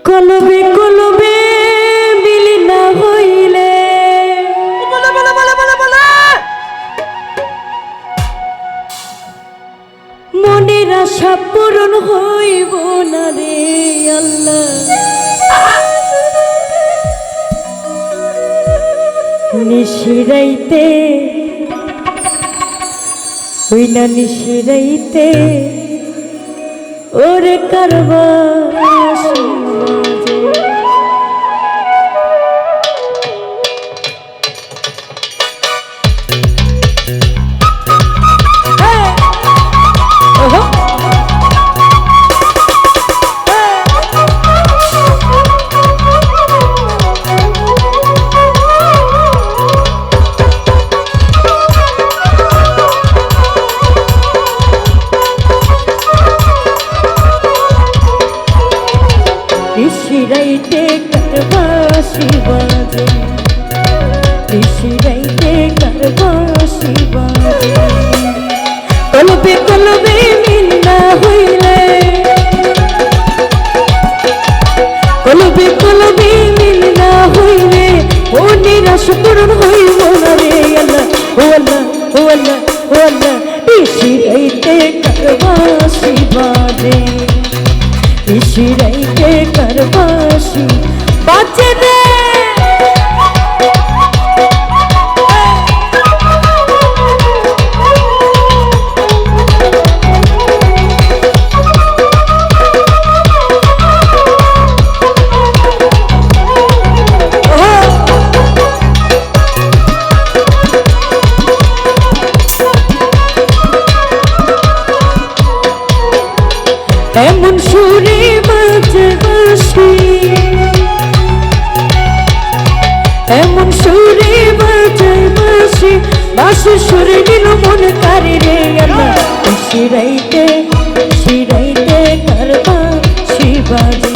কলবে কলবে মিলি না হইলে মনের আশা পূরণ হইব না রে আল্লাহ। নিশিরাইতে ওই না নিশিরাইতে ওরে কারবা নিশিরাইতে কারবাসি বাজে, নিশিরাইতে কারবাসি বাজে। কলবে কলবে মিল না হইলে, কলবে কলবে মিল না হইলে ও নিরাশ পূরণ হইব না রে আল্লাহ। ও আল্লাহ ও আল্লাহ ও আল্লাহ। নিশিরাইতে কারবাসি বাজে, নিশিরাইতে কারবাসি বাজে রে। এমন সুরে বাজে বাঁশি, এমন সুরে বাজে বাঁশি, বাঁশি সুরে নিল মন কারে রে আল্লাহ। শিরাইতে শিরাইতে কারবাসি বাজে।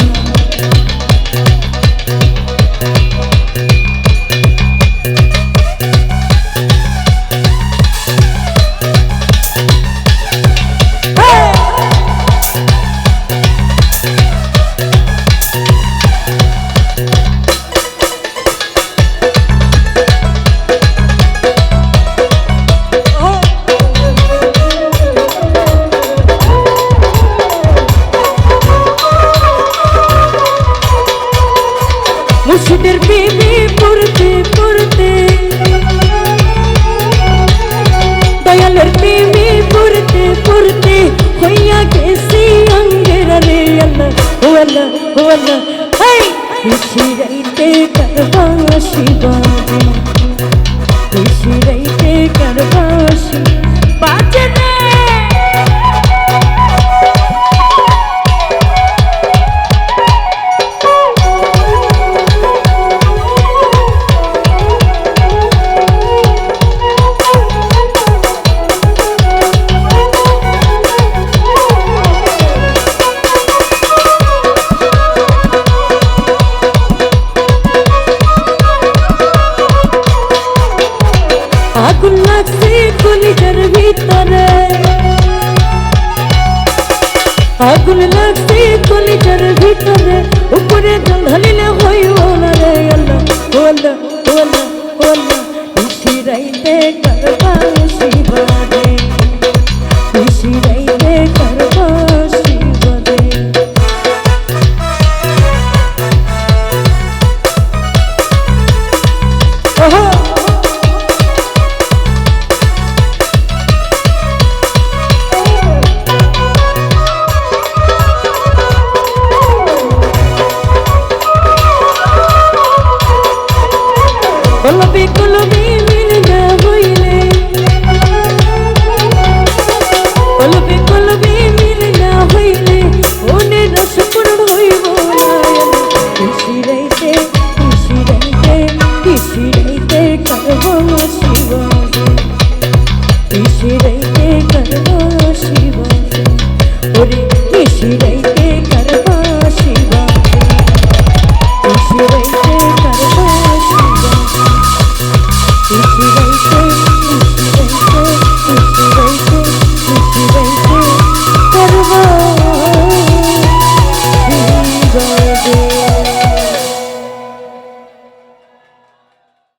মুর্শিদের প্রেমে পড়তে পড়তে, দয়ালের প্রেমে পড়তে পড়তে হইয়া গেছি অঙ্গেরা রে আল্লাহ। ও আল্লাহ ও আল্লাহ। নিশিরাইতে কারবাসি বাজে, নিশিরাইতে কারবাসি বাজে রে। আগুন লাগছে কলিজার ভিতরে, আগুন লাগছে কলিজার ভিতরে, উপরে জল ঢালিলে হইব না রে আল্লাহ। ও আল্লাহ ও আল্লাহ ও আল্লাহ। নিশিরাইতে কারবাসি বাজে।